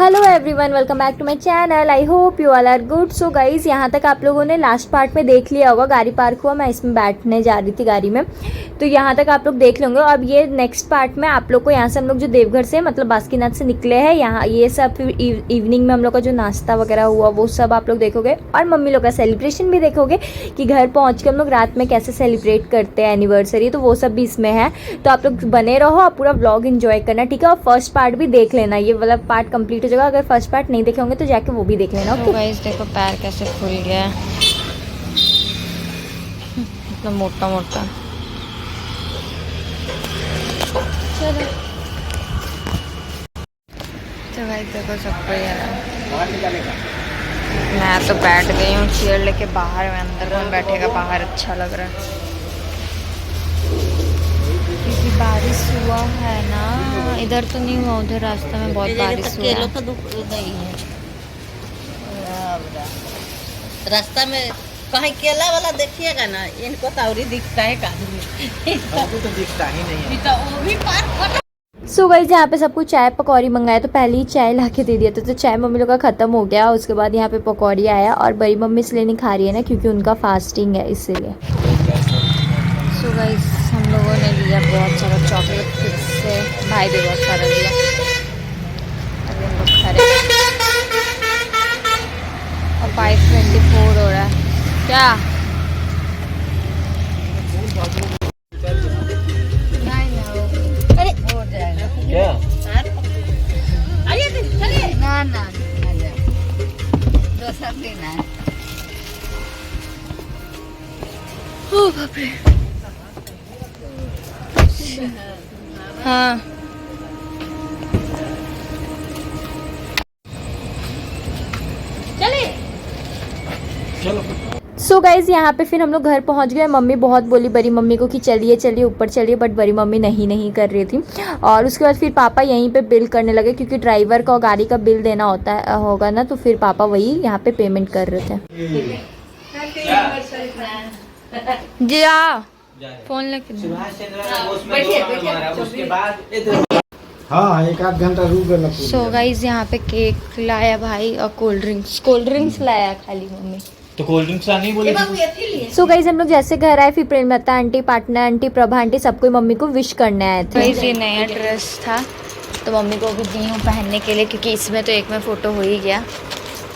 Hello everyone, welcome back to my channel. I hope you all are good. So guys, यहाँ तक आप लोगों ने लास्ट पार्ट में देख लिया होगा। गाड़ी पार्क हुआ, मैं इसमें बैठने जा रही थी गाड़ी में, तो यहाँ तक आप लोग देख लेंगे। अब ये नेक्स्ट पार्ट में आप लोग को यहाँ से हम लोग जो देवघर से मतलब बासुकीनाथ से निकले हैं, यहाँ ये सब फिर इवनिंग में हम लोग का जो नाश्ता वगैरह हुआ वो सब आप लोग देखोगे, और मम्मी लोग का सेलिब्रेशन भी देखोगे कि घर पहुँच के हम लोग रात में कैसे सेलिब्रेट करते हैं एनिवर्सरी, तो वो सब भी इसमें है। तो आप लोग बने रहो और पूरा व्लॉग एंजॉय करना, ठीक है। और फर्स्ट पार्ट भी देख लेना, ये वाला पार्ट कंप्लीट हो जाएगा। अगर फर्स्ट पार्ट नहीं देखे होंगे तो जाके वो भी देख लेना। तो गाइस देखो पैर कैसे खुल गया है, इतना मोटा मोटा। चलो तो गाइस देखो सबको यार, मैं तो बैठ गई हूँ चेयर लेके बाहर में। अंदर कौन बैठेगा, बाहर अच्छा लग रहा है क्योंकि बारिश हुआ है ना। इधर तो नहीं हुआ, उधर रास्ते में बहुत बारिश हुआ है। रास्ता में कहीं केला वाला देखिएगा ना, इनको तावरी दिखता है तो दिखता ही नहीं है। वो भी पार। सो गाइस, यहाँ पे सबको चाय पकौड़ी मंगाया, तो पहले ही चाय ला के दे दिया था, तो चाय मम्मी लोग का ख़त्म हो गया। उसके बाद यहाँ पे पकौड़ी आया, और बड़ी मम्मी इसलिए नहीं खा रही है ना क्योंकि उनका फास्टिंग है, इसीलिए। सो गाइस हम लोगों ने लिया बहुत सारा चॉकलेट, फिर से भाई भी बहुत सारा लिया। अभी हम लोग खा रहे हैं और 5:24 हो रहा है। क्या अरे हो जाएगा क्या? ना ना दूसरा दिन है। ओ बाप रे। हाँ सो गाइज, यहाँ पे फिर हम लोग घर पहुँच गए। मम्मी बहुत बोली बड़ी मम्मी को कि चलिए चलिए ऊपर चलिए, बट बड़ी मम्मी नहीं कर रही थी। और उसके बाद फिर पापा यहीं पे बिल करने लगे, क्योंकि ड्राइवर का और गाड़ी का बिल देना होगा ना, तो फिर पापा वही यहाँ पे पेमेंट कर रहे थे। जी आ फोन लेके हाँ, एक आध घंटा रुक गया। सो गाइस यहाँ पे केक लाया भाई और कोल्ड ड्रिंक्स लाया खाली मम्मी। तो कोल्ड ड्रिंक्स नहीं बोले। सो गाइज, हम लोग जैसे घर आए, फिर Premlata aunty, Patna aunty, Prabha aunty, सबको मम्मी को विश करने आए थे। गाइस ये नया ड्रेस था तो मम्मी को भी दी हूँ पहनने के लिए, क्योंकि इसमें तो एक में फोटो हो ही गया।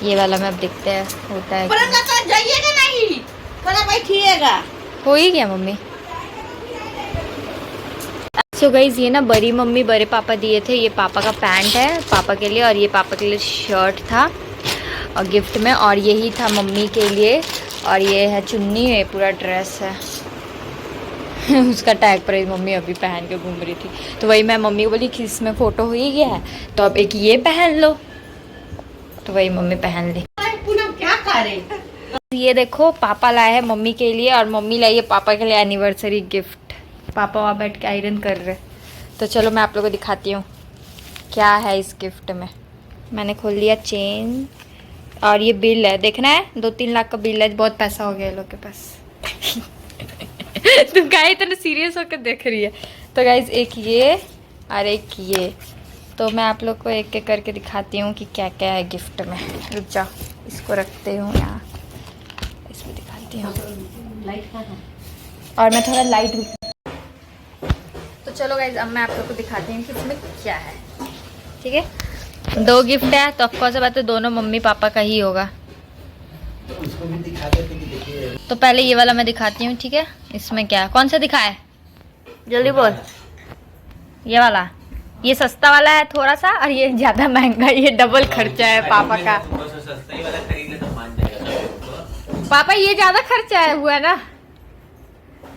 ये वाला में अब देखते हैं होता है, जाइएगा नहीं, थोड़ा बैठिएगा। हो ही गया मम्मी। सो गाइज ये ना बड़ी मम्मी बड़े पापा दिए थे। ये पापा का पैंट है पापा के लिए, और ये पापा के लिए शर्ट था और गिफ्ट में, और यही था मम्मी के लिए, और ये है चुन्नी, ये पूरा ड्रेस है उसका टैग पर मम्मी अभी पहन के घूम रही थी, तो वही मैं मम्मी को बोली कि इसमें फ़ोटो हो ही गया है तो अब एक ये पहन लो, तो वही मम्मी पहन ली। क्या करे? ये देखो पापा लाए हैं मम्मी के लिए, और मम्मी लाई है पापा के लिए एनिवर्सरी गिफ्ट। पापा वहाँ बैठ के आयरन कर रहे, तो चलो मैं आप लोगों को दिखाती हूँ क्या है इस गिफ्ट में। मैंने खोल लिया चेन, और ये बिल है, देखना है 2-3 लाख का बिल है। बहुत पैसा हो गया ये लोग के पास तुम क्या इतना सीरियस होकर देख रही है। तो गाइज एक ये और एक ये, तो मैं आप लोग को एक एक करके दिखाती हूँ कि क्या क्या है गिफ्ट में। रुक जाओ, इसको रखते हूँ यहाँ, इसमें दिखाती हूँ, और मैं थोड़ा लाइट भी। तो चलो गाइज अब मैं आप लोग को दिखाती हूँ कि इसमें क्या है, ठीक है। 2 गिफ्ट है तो ऑफकोर्स बात है दोनों मम्मी पापा का ही होगा। उसको भी दिखा देते कि देखिए। तो पहले ये वाला मैं दिखाती हूँ, ठीक है। इसमें क्या, कौन सा दिखाए, जल्दी बोल। ये वाला, ये सस्ता वाला है थोड़ा सा, और ये ज़्यादा महंगा, ये डबल खर्चा है पापा का। पापा ये ज़्यादा खर्चा है हुआ ना,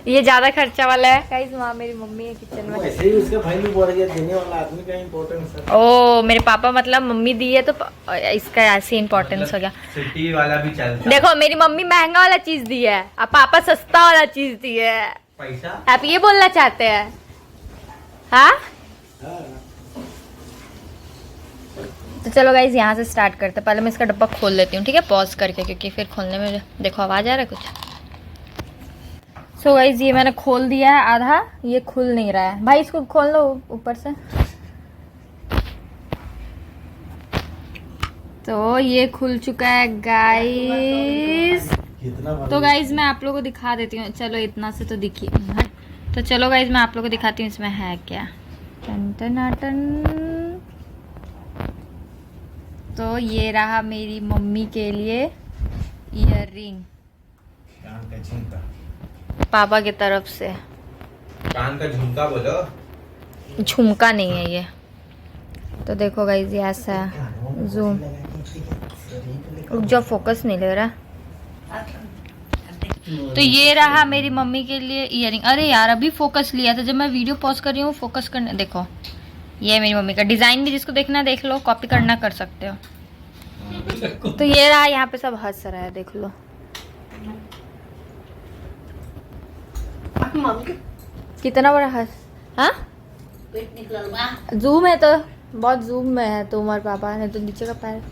ये ज़्यादा खर्चा वाला है। गाइस वहाँ मेरी मम्मी है किचन में। ऐसे ही उसका वैल्यू बढ़ गया, देने वाला आदमी का इम्पोर्टेंस है। ओ मेरे पापा मतलब मम्मी दी है तो इसका ऐसे इम्पोर्टेंस हो गया। सिटी वाला भी चलता। देखो मेरी मम्मी महंगा वाला चीज दी है, अब पापा सस्ता वाला चीज दी है। पैसा आप ये बोलना चाहते हैं? हाँ तो चलो गाइज यहाँ से स्टार्ट करते हैं। पहले मैं इसका डब्बा खोल लेती हूँ, ठीक है, पॉज करके, क्योंकि फिर खोलने में देखो आवाज आ रहा है कुछ। सो गाइज ये मैंने खोल दिया है आधा, ये खुल नहीं रहा है। भाई इसको खोल लो ऊपर से। तो ये खुल चुका है गाइस। कितना तो गाइस मैं आप लोगों को दिखा देती हूँ, चलो इतना से तो दिखिए। तो चलो गाइस मैं आप लोगों को दिखाती हूँ इसमें है क्या। टन टन टन। तो ये रहा मेरी मम्मी के लिए ईयर रिंग कान का झुमका, पापा की तरफ से। कान का झुमका बोलो। झुमका नहीं है ये। तो देखो गाइस ये ऐसा है, जूम। रुक जाओ, फोकस नहीं ले रहा। तो ये रहा मेरी मम्मी के लिए ईयरिंग। अरे यार अभी फोकस लिया था, जब मैं वीडियो पॉज कर रही हूँ फोकस करने। देखो ये मेरी मम्मी का डिजाइन भी, जिसको देखना है देख लो, कॉपी करना कर सकते हो। तो ये रहा, यहाँ पे सब हंस रहा है, देख लो। कितना बड़ा हंस। हाँ पेट निकलल बा। जूम है तो बहुत जूम में है तुम्हारे पापा ने तो नीचे का पैर।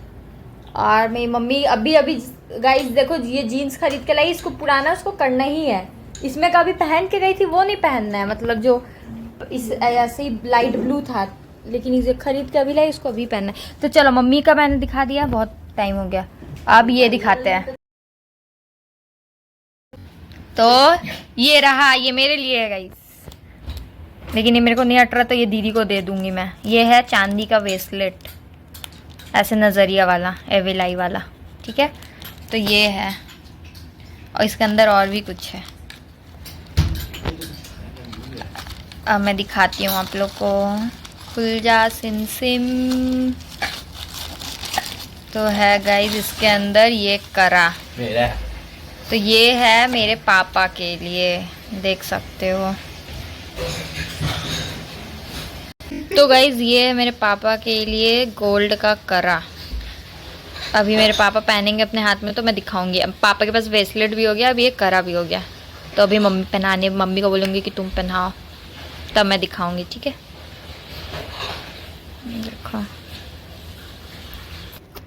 और मेरी मम्मी अभी अभी गाइस देखो ये जीन्स खरीद के लाई, इसको पुराना उसको करना ही है। इसमें कभी पहन के गई थी, वो नहीं पहनना है, मतलब जो इस ऐसे ही लाइट ब्लू था, लेकिन इसे खरीद के अभी लाई, इसको अभी पहनना है। तो चलो मम्मी का मैंने दिखा दिया, बहुत टाइम हो गया, अब ये दिखाते हैं। तो ये रहा, ये मेरे लिए है गाइस, लेकिन ये मेरे को नहीं अट रहा, तो ये दीदी को दे दूंगी मैं। ये है चांदी का वेस्टलेट, ऐसे नज़रिया वाला, एविलाई वाला, ठीक है। तो ये है, और इसके अंदर और भी कुछ है। अब मैं दिखाती हूँ आप लोग को। खुल जा सिम सिम। तो है गाइस इसके अंदर ये करा। मेरा तो ये है मेरे पापा के लिए, देख सकते हो। तो गाइज ये है मेरे पापा के लिए गोल्ड का करा। अभी मेरे पापा पहनेंगे अपने हाथ में, तो मैं दिखाऊंगी। अब पापा के पास ब्रेसलेट भी हो गया, अब ये करा भी हो गया, तो अभी मम्मी पहनाने, मम्मी को बोलूँगी कि तुम पहनाओ, तब मैं दिखाऊंगी, ठीक है। देखो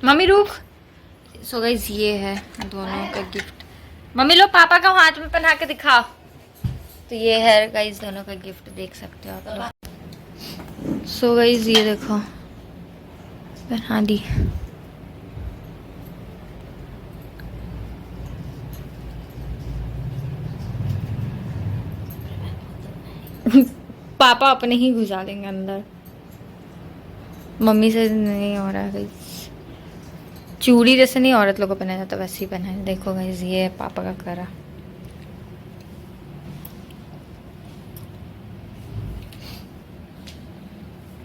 मम्मी रुक। सो गाइज ये है दोनों का गिफ्ट। मम्मी लो पापा का हाथ में पहना के दिखाओ। तो ये है गाइज दोनों का गिफ्ट, देख सकते हो आप लोग। सो गाइज ये देखो पहना दी। पापा अपने ही घुसा देंगे अंदर, मम्मी से नहीं हो रहा है गाइज। चूड़ी जैसे नहीं औरत लोगों को पहना जाता, वैसे ही पहना है। देखो गाइज ये है पापा का करा।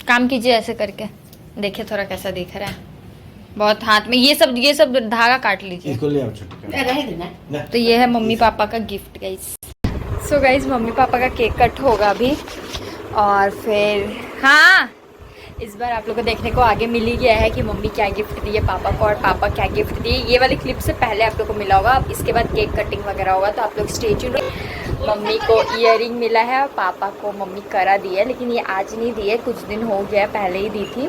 काम कीजिए ऐसे करके, देखिए थोड़ा कैसा दिख रहा है। बहुत हाथ में ये सब धागा काट लीजिए। इसको ले आओ छोटा। तो ये है मम्मी पापा का gift guys. So guys mummy papa का केक कट होगा अभी, और फिर हाँ इस बार आप लोग को देखने को आगे मिल ही गया है कि मम्मी क्या गिफ्ट दी है पापा को, और पापा क्या गिफ्ट दिए। ये वाली क्लिप से पहले आप लोग को मिला होगा, अब इसके बाद केक कटिंग वगैरह होगा, तो आप लोग स्टे ट्यून्ड। मम्मी को ईयरिंग मिला है और पापा को मम्मी करा दी है, लेकिन ये आज नहीं दी है, कुछ दिन हो गया, पहले ही दी थी।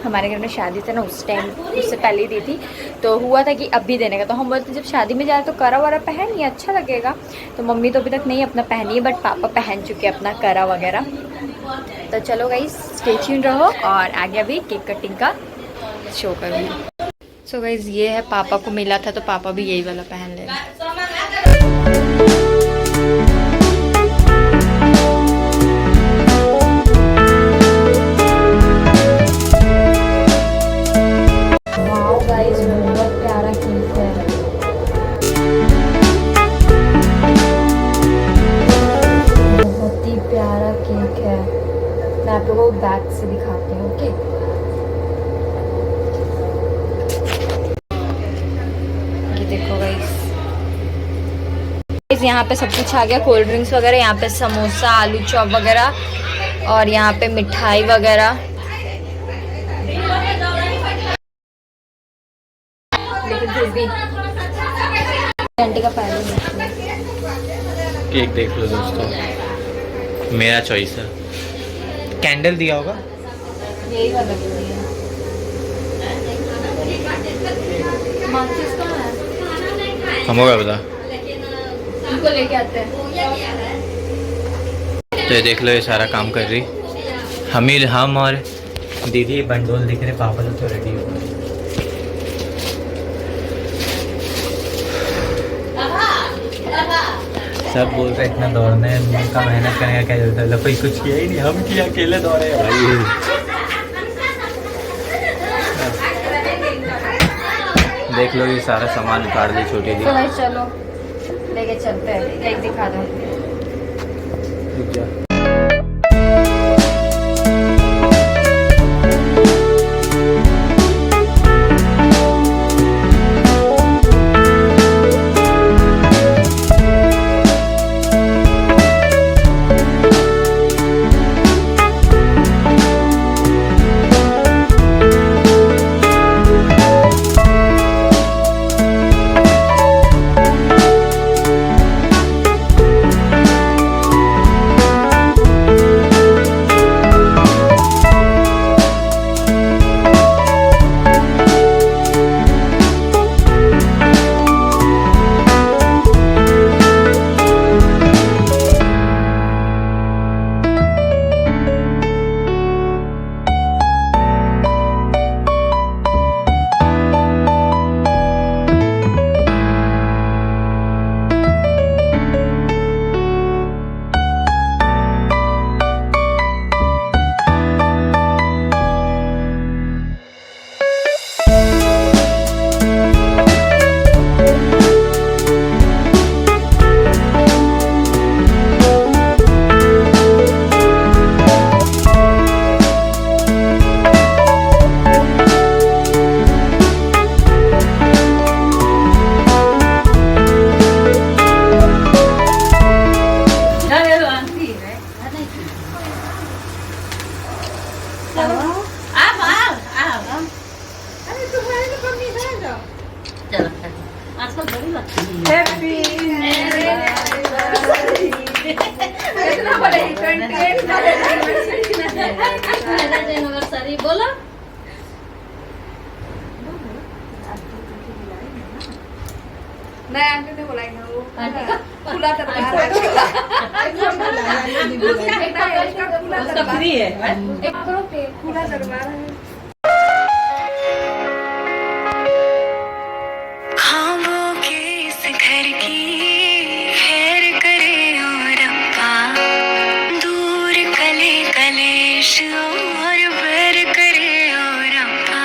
हमारे घर में शादी था ना, उस टाइम उससे पहले ही दी थी, तो हुआ था कि अभी देने का। तो हम बोलते जब शादी में जाए तो करा वरा पहन ये अच्छा लगेगा। तो मम्मी तो अभी तक नहीं अपना पहनी है, बट पापा पहन चुके अपना करा वगैरह। तो चलो गाइस स्टे ट्यून्ड रहो, और आगे अभी केक कटिंग का शो करूँगी। सो गाइस ये है पापा को मिला था, तो पापा भी यही वाला पहन ले रहे। बैक से दिखाते हैं, ओके। ये देखो गाइस, यहाँ पे सब कुछ आ गया, कोल्ड ड्रिंक्स वगैरह, यहाँ पे समोसा, आलू चॉप वगैरह, और यहाँ पे मिठाई वगैरह। लेकिन फिर भी घंटे का पहले केक देख लो दोस्तों, मेरा चॉइस है। कैंडल दिया होगा, यही वाला दिया। माचिस कहाँ है? हम होगा बता, इनको लेके आते हैं। तो ये देख लो, ये सारा काम कर रही हम और दीदी बंडोल दिख रहे, पापा लोग तो रेडी हो गए। सब बोल रहे इतना दौड़ना है, उनका मेहनत करने का क्या जरूरत है, कोई कुछ किया ही नहीं, हम किया अकेले दौड़े भाई। देख लो ये सारा सामान उतार दी छोटी दी। चलो लेके चलते हैं, केक दिखा दो। रुक जा। बोलो नहीं आंटी ने बोला है वो खुला दरबार फ्री है एक करो पे खुला दरबार है। ख्वाबों के इस घर की खैर करे और अब्बा, दूर कले कलेश और बैर करे और अब्बा,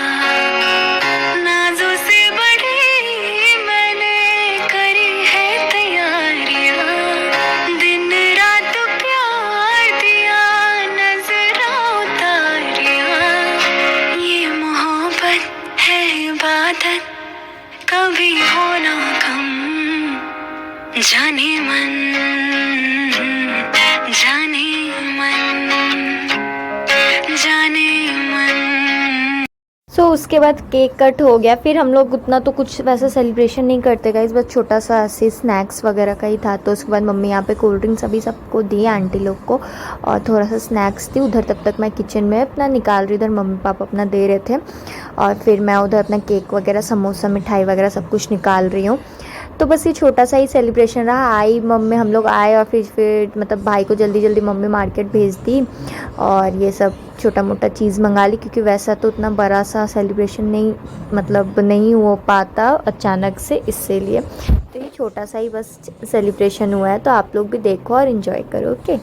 नाजों से बड़ी मैंने करी है तैयारियां, दिन रात प्यार दिया नजरा उतारिया, ये मोहब्बत है इबादत कभी हो ना कम, जाने मन जाने मन जाने मन। सो उसके बाद केक कट हो गया। फिर हम लोग उतना तो कुछ वैसा सेलिब्रेशन नहीं करते गाइस, बस छोटा सा ऐसे स्नैक्स वगैरह का ही था। तो उसके बाद मम्मी यहाँ पे कोल्ड ड्रिंक्स अभी सबको दी आंटी लोग को, और थोड़ा सा स्नैक्स दी उधर। तब तक मैं किचन में अपना निकाल रही, इधर मम्मी पापा अपना दे रहे थे, और फिर मैं उधर अपना केक वगैरह समोसा मिठाई वगैरह सब कुछ निकाल रही हूँ। तो बस ये छोटा सा ही सेलिब्रेशन रहा। आई मम्मी, हम लोग आए और फिर मतलब भाई को जल्दी जल्दी मम्मी मार्केट भेज दी, और ये सब छोटा मोटा चीज़ मंगा ली, क्योंकि वैसा तो उतना बड़ा सा सेलिब्रेशन नहीं हो पाता अचानक से, इससे लिए तो ये छोटा सा ही बस सेलिब्रेशन हुआ है। तो आप लोग भी देखो और इन्जॉय करो। ओके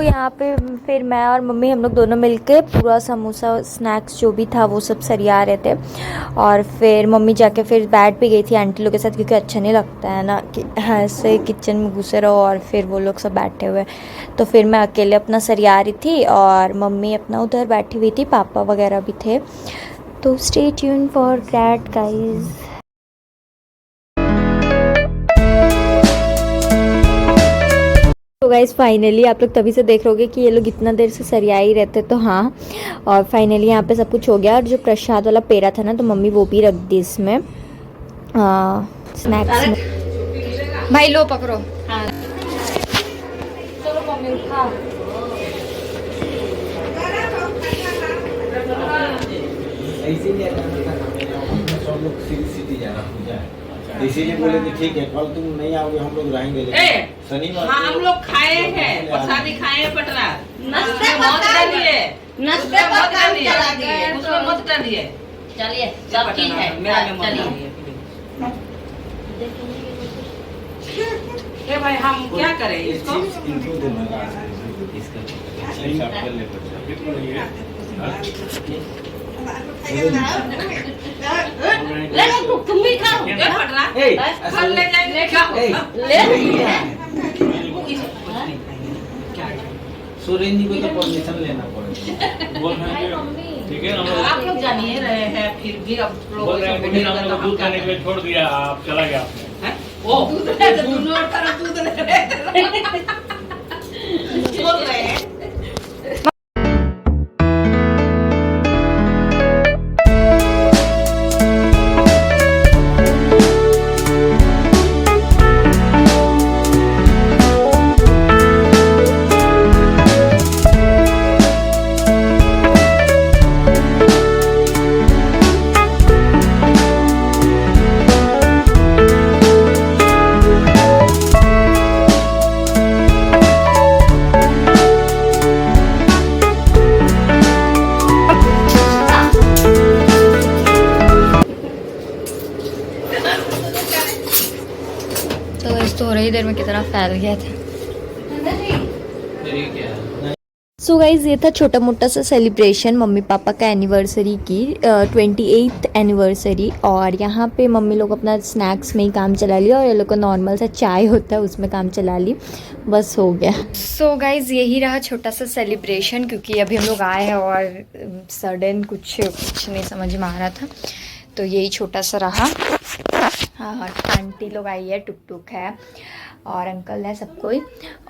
यहाँ पे फिर मैं और मम्मी हम लोग दोनों मिलके पूरा समोसा स्नैक्स जो भी था वो सब सरिया रहे थे। और फिर मम्मी जाके फिर बैठ भी गई थी आंटी लोग के साथ, क्योंकि अच्छा नहीं लगता है ना कि ऐसे किचन में घुसे रहो और फिर वो लोग सब बैठे हुए। तो फिर मैं अकेले अपना सरिया रही थी और मम्मी अपना उधर बैठी हुई थी, पापा वगैरह भी थे। तो stay tune for that guys. तो गाइज फाइनली आप लोग तभी से देख रहोगे कि ये लोग इतना देर से सरिया ही रहते, तो हाँ। और फाइनली यहाँ पे सब कुछ हो गया। और जो प्रसाद वाला पेड़ा था ना, तो मम्मी वो भी रख दी इसमें स्नैक्स में। भाई लो पकड़ो। चलो मम्मी उठा। इसीलिए बोले कि ठीक है कल तुम नहीं आओगे, हम लोग रहेंगे, लेकिन शनिवार हाँ हम लोग खाए हैं, प्रसादी खाए हैं पटरा। नाश्ते मत डालिए, नाश्ते मत डालिए, उसमें मत डालिए। चलिए सब चीज है, चलिए। भाई हम क्या करें इसको? इनको देना तुम भी खाओ पटरा, फल ले जाएंगे, सुरेंद्र जी को तो परमिशन लेना पड़ेगा। ठीक है, आप लोग जानिए रहे हैं, फिर भी अब लोग दूध खाने के लिए छोड़ दिया, आप चला गया आपने। ओ दूध दोनों तरफ दूध ले रहे बोल रहे हैं। तो इस थोड़ी देर में कितना फैल गया था। सो गाइज ये था छोटा मोटा सा सेलिब्रेशन मम्मी पापा का एनिवर्सरी की 28th एनिवर्सरी। और यहाँ पे मम्मी लोग अपना स्नैक्स में ही काम चला लिया, और ये लोग का नॉर्मल सा चाय होता है उसमें काम चला ली, बस हो गया। सो गाइज यही रहा छोटा सा सेलिब्रेशन, क्योंकि अभी हम लोग आए हैं और सडन कुछ नहीं समझ में आ रहा था, तो यही छोटा सा रहा। हाँ आंटी लोग आई है, टुक टुक है और अंकल है, सब कोई।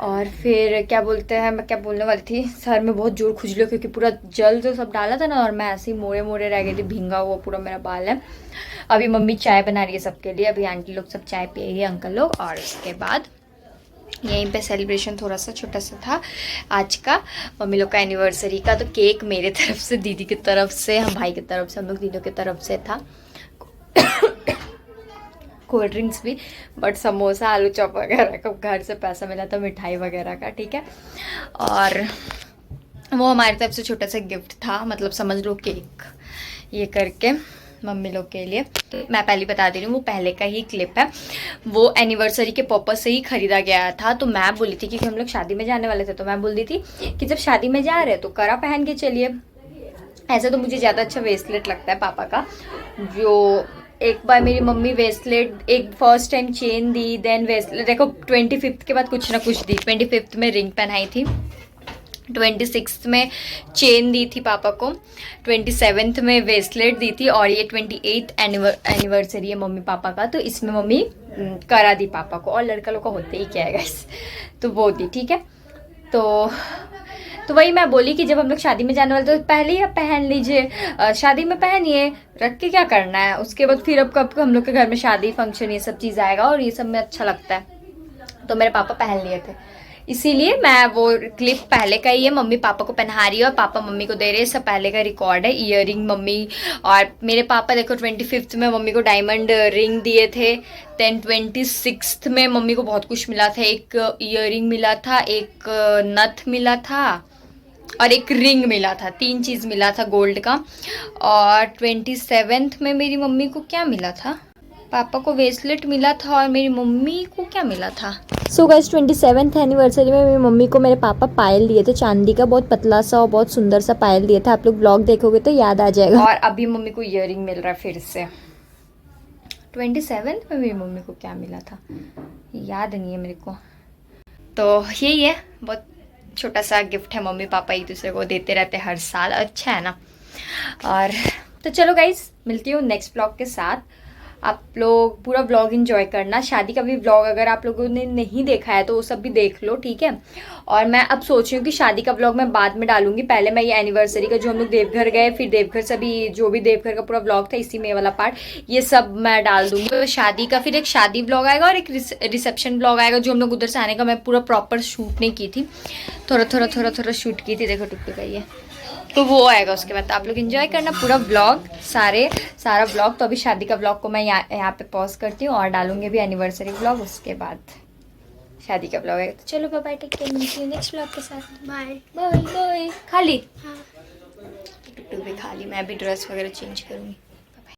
और फिर क्या बोलते हैं, मैं क्या बोलने वाली थी, सर में बहुत जोर खुजली, क्योंकि पूरा जल जो सब डाला था ना, और मैं ऐसे ही मोड़े मोड़े रह गई थी, भींगा हुआ पूरा मेरा बाल है। अभी मम्मी चाय बना रही है सबके लिए, अभी आंटी लोग सब चाय पिएगी, अंकल लोग। और उसके बाद यहीं पे सेलिब्रेशन थोड़ा सा छोटा सा था आज का मम्मी लोग का एनिवर्सरी का। तो केक मेरे तरफ से, दीदी की तरफ से, हम भाई की तरफ से, हम लोग तीनों की तरफ से था। कोल्ड ड्रिंक्स भी, बट समोसा आलू चॉप वगैरह का घर से पैसा मिला था, मिठाई वगैरह का, ठीक है। और वो हमारी तरफ से छोटा सा गिफ्ट था, मतलब समझ लो केक ये करके मम्मी लोग के लिए। तो मैं पहले बता दे रही हूँ, वो पहले का ही क्लिप है, वो एनिवर्सरी के पर्पज से ही खरीदा गया था। तो मैं बोली थी कि हम लोग शादी में जाने वाले थे, तो मैं बोल रही थी कि जब शादी में जा रहे हैं तो कड़ा पहन के चलिए। ऐसे तो मुझे ज़्यादा अच्छा वेस्टलेट लगता है पापा का, जो एक बार मेरी मम्मी वेस्टलेट, एक फर्स्ट टाइम चेन दी, देन वेस्टलेट, देखो 25th के बाद कुछ ना कुछ दी। 25th में रिंग पहनाई थी, 26th में चेन दी थी पापा को, 27th में वेस्टलेट दी थी, और ये 28th एनिवर्सरी है मम्मी पापा का, तो इसमें मम्मी करा दी पापा को। और लड़का लोग का होते ही क्या है गाइस, तो वो दी, ठीक है। तो वही मैं बोली कि जब हम लोग शादी में जाने वाले तो पहले ही आप पहन लीजिए, शादी में पहनिए, रख के क्या करना है। उसके बाद फिर अब कब हम लोग के घर में शादी फंक्शन ये सब चीज़ आएगा, और ये सब में अच्छा लगता है, तो मेरे पापा पहन लिए थे, इसीलिए मैं वो क्लिप पहले का ही है, मम्मी पापा को पहना रही है और पापा मम्मी को दे रहे हैं, सब पहले का रिकॉर्ड है। ईयरिंग मम्मी और मेरे पापा देखो 25th में मम्मी को डायमंड रिंग दिए थे, देन 26th में मम्मी को बहुत कुछ मिला था, एक ईयरिंग मिला था, एक नथ मिला था और एक रिंग मिला था, 3 चीज़ मिला था गोल्ड का। और 27th में मेरी मम्मी को क्या मिला था, पापा को वेस्टलेट मिला था, और मेरी मम्मी को क्या मिला था। सो गाइस 27th एनिवर्सरी में मेरी मम्मी को मेरे पापा पायल दिए थे, चांदी का बहुत पतला सा और बहुत सुंदर सा पायल दिया था, आप लोग ब्लॉग देखोगे तो याद आ जाएगा। और अभी मम्मी को ईयरिंग मिल रहा है फिर से। 27th में मेरी मम्मी को क्या मिला था याद नहीं है मेरे को। तो यही है, बहुत छोटा सा गिफ्ट है, मम्मी पापा एक दूसरे को देते रहते हर साल, अच्छा है ना। और तो चलो गाइस मिलती हूँ नेक्स्ट ब्लॉग के साथ। आप लोग पूरा व्लॉग एंजॉय करना। शादी का भी व्लॉग अगर आप लोगों ने नहीं देखा है तो वो सब भी देख लो, ठीक है। और मैं अब सोच रही हूँ कि शादी का व्लॉग मैं बाद में डालूंगी। पहले मैं ये एनिवर्सरी का जो हम लोग देवघर गए, फिर देवघर से भी जो भी देवघर का पूरा व्लॉग था, इसी में वाला पार्ट, ये सब मैं डाल दूंगी। तो शादी का फिर एक शादी व्लॉग आएगा और एक रिसेप्शन व्लॉग आएगा, जो हम लोग उधर से आने का मैं पूरा प्रॉपर शूट नहीं की थी, थोड़ा शूट की थी। देखो टुक आई है, तो वो आएगा उसके बाद। आप लोग एंजॉय करना पूरा व्लॉग, सारा व्लॉग। तो अभी शादी का व्लॉग को मैं यहाँ पे पॉज करती हूँ और डालूंगी अभी एनिवर्सरी व्लॉग, उसके बाद शादी का व्लॉग आएगा। तो चलो बाय बाय, टेक केयर, मिलती हूँ नेक्स्ट व्लॉग के साथ। Bye bye bye. खाली टुक भी खाली, मैं अभी ड्रेस वगैरह चेंज करूँगी।